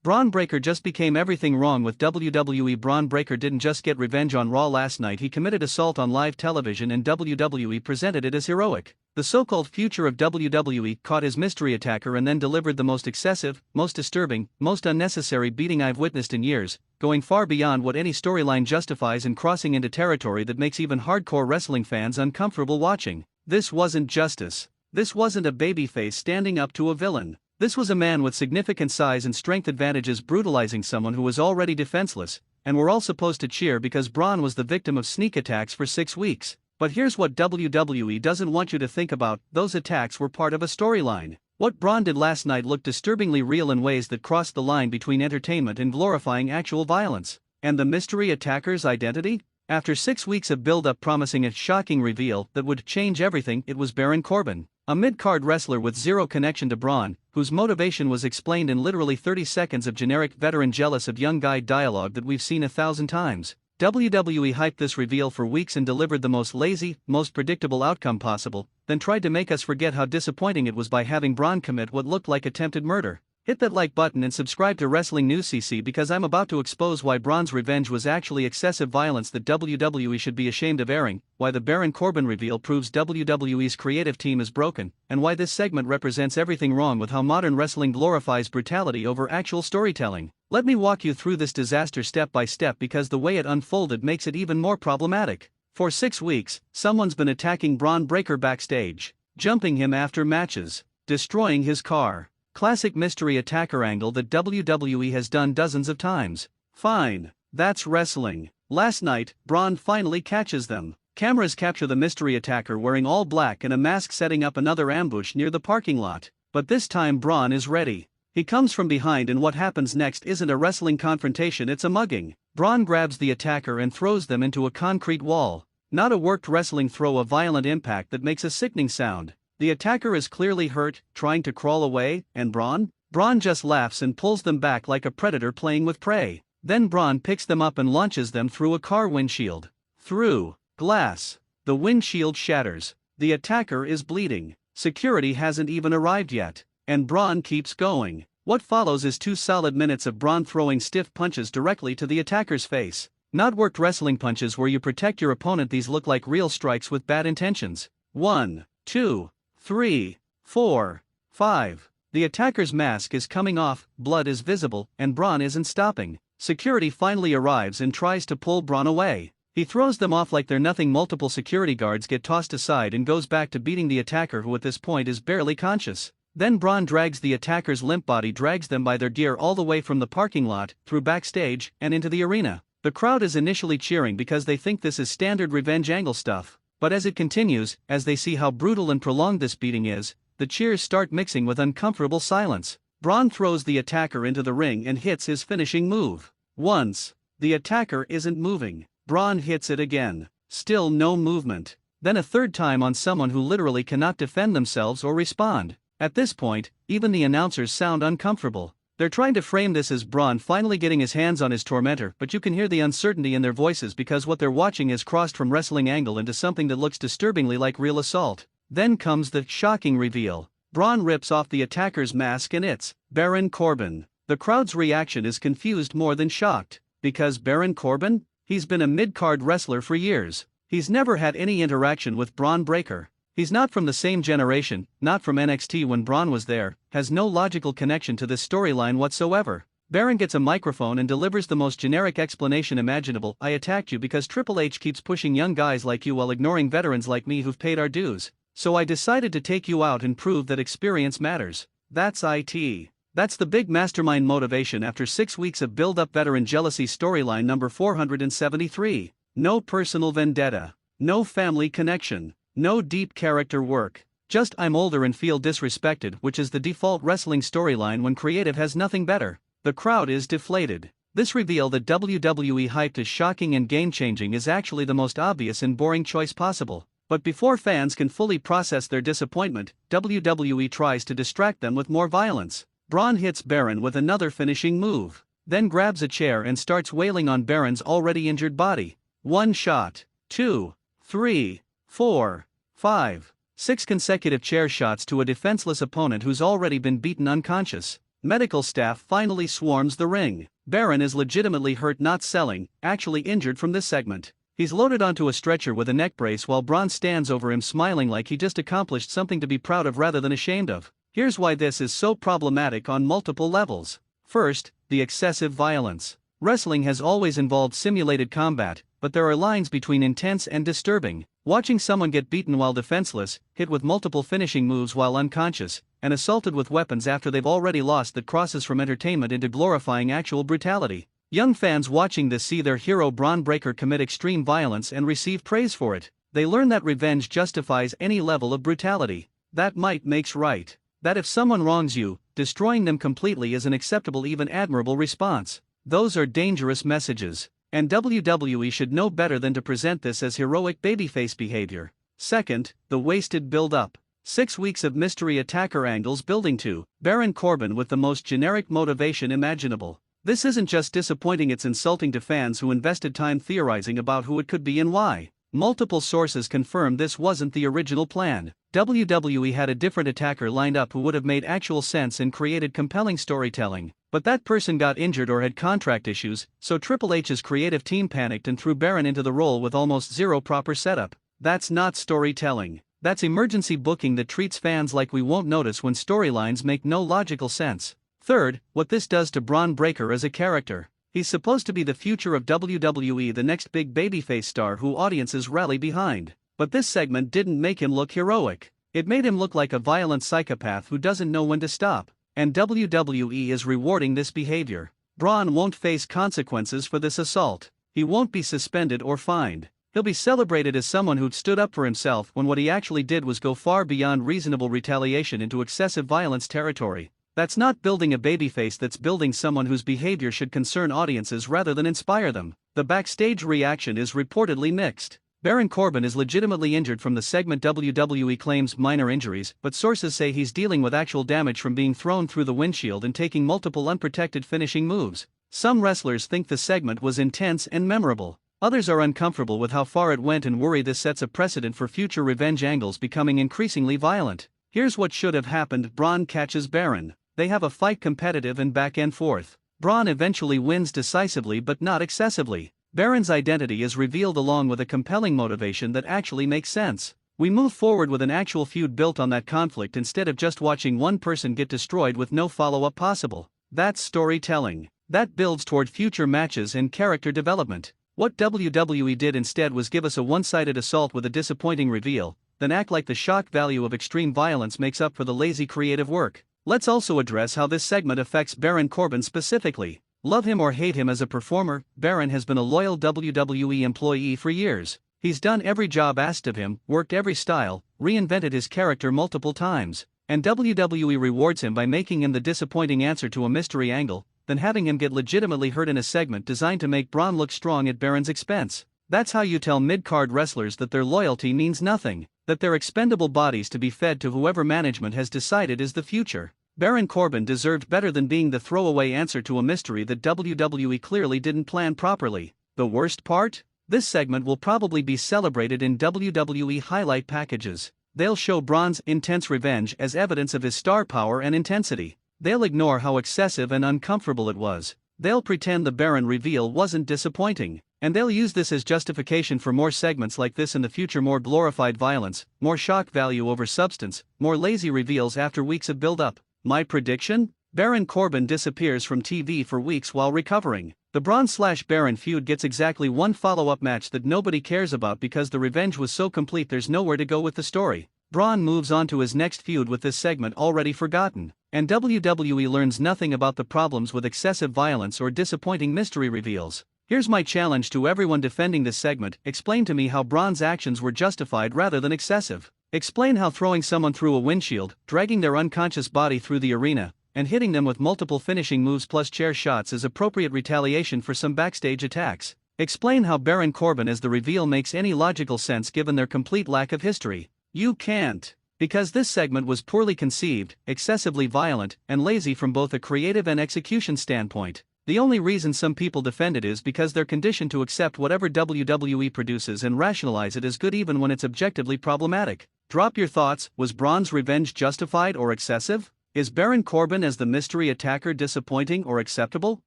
Bron Breakker just became everything wrong with WWE. Bron Breakker didn't just get revenge on Raw last night, he committed assault on live television and WWE presented it as heroic. The so-called future of WWE caught his mystery attacker and then delivered the most excessive, most disturbing, most unnecessary beating I've witnessed in years, going far beyond what any storyline justifies and crossing into territory that makes even hardcore wrestling fans uncomfortable watching. This wasn't justice. This wasn't a babyface standing up to a villain. This was a man with significant size and strength advantages brutalizing someone who was already defenseless, and we're all supposed to cheer because Braun was the victim of sneak attacks for 6 weeks. But here's what WWE doesn't want you to think about: those attacks were part of a storyline. What Braun did last night looked disturbingly real in ways that crossed the line between entertainment and glorifying actual violence. And the mystery attacker's identity? After 6 weeks of build-up promising a shocking reveal that would change everything, it was Baron Corbin, a mid-card wrestler with zero connection to Braun, whose motivation was explained in literally 30 seconds of generic veteran jealous of young guy dialogue that we've seen 1,000 times. WWE hyped this reveal for weeks and delivered the most lazy, most predictable outcome possible, then tried to make us forget how disappointing it was by having Braun commit what looked like attempted murder. Hit that like button and subscribe to Wrestling News CC because I'm about to expose why Braun's revenge was actually excessive violence that WWE should be ashamed of airing, why the Baron Corbin reveal proves WWE's creative team is broken, and why this segment represents everything wrong with how modern wrestling glorifies brutality over actual storytelling. Let me walk you through this disaster step by step because the way it unfolded makes it even more problematic. For 6 weeks, someone's been attacking Bron Breakker backstage, jumping him after matches, destroying his car. Classic mystery attacker angle that WWE has done dozens of times. Fine, that's wrestling. Last night, Braun finally catches them. Cameras capture the mystery attacker wearing all black and a mask setting up another ambush near the parking lot. But this time Braun is ready. He comes from behind and what happens next isn't a wrestling confrontation, it's a mugging. Braun grabs the attacker and throws them into a concrete wall. Not a worked wrestling throw, a violent impact that makes a sickening sound. The attacker is clearly hurt, trying to crawl away, and Braun just laughs and pulls them back like a predator playing with prey. Then Braun picks them up and launches them through a car windshield. Through glass. The windshield shatters. The attacker is bleeding. Security hasn't even arrived yet. And Braun keeps going. What follows is 2 solid minutes of Braun throwing stiff punches directly to the attacker's face. Not worked wrestling punches where you protect your opponent, these look like real strikes with bad intentions. 1, 2, 3, 4, 5. The attacker's mask is coming off, blood is visible, and Braun isn't stopping. Security finally arrives and tries to pull Braun away. He throws them off like they're nothing. Multiple security guards get tossed aside and goes back to beating the attacker, who at this point is barely conscious. Then Braun drags the attacker's limp body, drags them by their gear all the way from the parking lot, through backstage, and into the arena. The crowd is initially cheering because they think this is standard revenge angle stuff. But as it continues, as they see how brutal and prolonged this beating is, the cheers start mixing with uncomfortable silence. Braun throws the attacker into the ring and hits his finishing move. Once, the attacker isn't moving. Braun hits it again. Still no movement. Then a third time on someone who literally cannot defend themselves or respond. At this point, even the announcers sound uncomfortable. They're trying to frame this as Braun finally getting his hands on his tormentor, but you can hear the uncertainty in their voices because what they're watching has crossed from wrestling angle into something that looks disturbingly like real assault. Then comes the shocking reveal. Braun rips off the attacker's mask and it's Baron Corbin. The crowd's reaction is confused more than shocked. Because Baron Corbin? He's been a mid-card wrestler for years. He's never had any interaction with Bron Breakker. He's not from the same generation, not from NXT when Braun was there, has no logical connection to this storyline whatsoever. Baron gets a microphone and delivers the most generic explanation imaginable: I attacked you because Triple H keeps pushing young guys like you while ignoring veterans like me who've paid our dues. So I decided to take you out and prove that experience matters. That's it. That's the big mastermind motivation after 6 weeks of build-up veteran jealousy. Storyline number 473. No personal vendetta. No family connection. No deep character work. Just I'm older and feel disrespected, which is the default wrestling storyline when creative has nothing better. The crowd is deflated. This reveal that WWE hyped as shocking and game-changing is actually the most obvious and boring choice possible. But before fans can fully process their disappointment, WWE tries to distract them with more violence. Braun hits Baron with another finishing move, then grabs a chair and starts wailing on Baron's already injured body. 1 shot, 2, 3, 4, 5, 6 consecutive chair shots to a defenseless opponent who's already been beaten unconscious. Medical staff finally swarms the ring. Baron is legitimately hurt, not selling, actually injured from this segment. He's loaded onto a stretcher with a neck brace while Braun stands over him smiling like he just accomplished something to be proud of rather than ashamed of. Here's why this is so problematic on multiple levels. First, the excessive violence. Wrestling has always involved simulated combat, but there are lines between intense and disturbing. Watching someone get beaten while defenseless, hit with multiple finishing moves while unconscious, and assaulted with weapons after they've already lost that crosses from entertainment into glorifying actual brutality. Young fans watching this see their hero Bron Breakker commit extreme violence and receive praise for it. They learn that revenge justifies any level of brutality. That might makes right. That if someone wrongs you, destroying them completely is an acceptable, even admirable response. Those are dangerous messages. And WWE should know better than to present this as heroic babyface behavior. Second, the wasted build-up. 6 weeks of mystery attacker angles building to Baron Corbin with the most generic motivation imaginable. This isn't just disappointing, it's insulting to fans who invested time theorizing about who it could be and why. Multiple sources confirm this wasn't the original plan. WWE had a different attacker lined up who would have made actual sense and created compelling storytelling. But that person got injured or had contract issues, so Triple H's creative team panicked and threw Baron into the role with almost zero proper setup. That's not storytelling. That's emergency booking that treats fans like we won't notice when storylines make no logical sense. Third, what this does to Bron Breakker as a character. He's supposed to be the future of WWE, the next big babyface star who audiences rally behind. But this segment didn't make him look heroic. It made him look like a violent psychopath who doesn't know when to stop. And WWE is rewarding this behavior. Braun won't face consequences for this assault. He won't be suspended or fined. He'll be celebrated as someone who'd stood up for himself when what he actually did was go far beyond reasonable retaliation into excessive violence territory. That's not building a babyface, that's building someone whose behavior should concern audiences rather than inspire them. The backstage reaction is reportedly mixed. Baron Corbin is legitimately injured from the segment. WWE claims minor injuries, but sources say he's dealing with actual damage from being thrown through the windshield and taking multiple unprotected finishing moves. Some wrestlers think the segment was intense and memorable. Others are uncomfortable with how far it went and worry this sets a precedent for future revenge angles becoming increasingly violent. Here's what should have happened. Braun catches Baron. They have a fight, competitive and back and forth. Braun eventually wins decisively but not excessively. Baron's identity is revealed along with a compelling motivation that actually makes sense. We move forward with an actual feud built on that conflict instead of just watching one person get destroyed with no follow-up possible. That's storytelling. That builds toward future matches and character development. What WWE did instead was give us a one-sided assault with a disappointing reveal, then act like the shock value of extreme violence makes up for the lazy creative work. Let's also address how this segment affects Baron Corbin specifically. Love him or hate him as a performer, Baron has been a loyal WWE employee for years. He's done every job asked of him, worked every style, reinvented his character multiple times, and WWE rewards him by making him the disappointing answer to a mystery angle, then having him get legitimately hurt in a segment designed to make Braun look strong at Baron's expense. That's how you tell mid-card wrestlers that their loyalty means nothing, that they're expendable bodies to be fed to whoever management has decided is the future. Baron Corbin deserved better than being the throwaway answer to a mystery that WWE clearly didn't plan properly. The worst part? This segment will probably be celebrated in WWE highlight packages. They'll show Braun's intense revenge as evidence of his star power and intensity. They'll ignore how excessive and uncomfortable it was. They'll pretend the Baron reveal wasn't disappointing. And they'll use this as justification for more segments like this in the future, more glorified violence, more shock value over substance, more lazy reveals after weeks of build-up. My prediction? Baron Corbin disappears from TV for weeks while recovering. The Braun/Baron feud gets exactly one follow-up match that nobody cares about because the revenge was so complete there's nowhere to go with the story. Braun moves on to his next feud with this segment already forgotten. And WWE learns nothing about the problems with excessive violence or disappointing mystery reveals. Here's my challenge to everyone defending this segment: explain to me how Braun's actions were justified rather than excessive. Explain how throwing someone through a windshield, dragging their unconscious body through the arena, and hitting them with multiple finishing moves plus chair shots is appropriate retaliation for some backstage attacks. Explain how Baron Corbin as the reveal makes any logical sense given their complete lack of history. You can't. Because this segment was poorly conceived, excessively violent, and lazy from both a creative and execution standpoint. The only reason some people defend it is because they're conditioned to accept whatever WWE produces and rationalize it as good even when it's objectively problematic. Drop your thoughts. Was Braun's revenge justified or excessive? Is Baron Corbin as the mystery attacker disappointing or acceptable?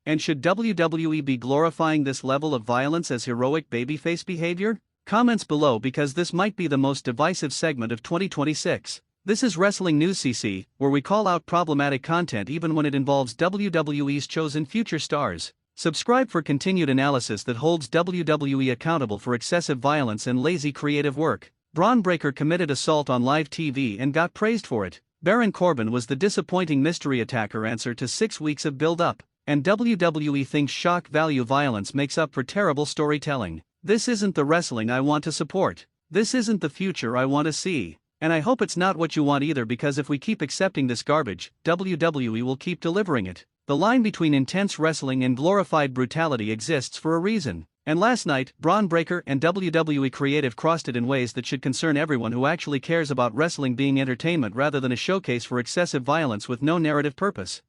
And should WWE be glorifying this level of violence as heroic babyface behavior? Comments below because this might be the most divisive segment of 2026. This is Wrestling News CC, where we call out problematic content even when it involves WWE's chosen future stars. Subscribe for continued analysis that holds WWE accountable for excessive violence and lazy creative work. Bron Breakker committed assault on live TV and got praised for it. Baron Corbin was the disappointing mystery attacker answer to 6 weeks of build-up, and WWE thinks shock value violence makes up for terrible storytelling. This isn't the wrestling I want to support. This isn't the future I want to see. And I hope it's not what you want either, because if we keep accepting this garbage, WWE will keep delivering it. The line between intense wrestling and glorified brutality exists for a reason. And last night, Bron Breakker and WWE Creative crossed it in ways that should concern everyone who actually cares about wrestling being entertainment rather than a showcase for excessive violence with no narrative purpose.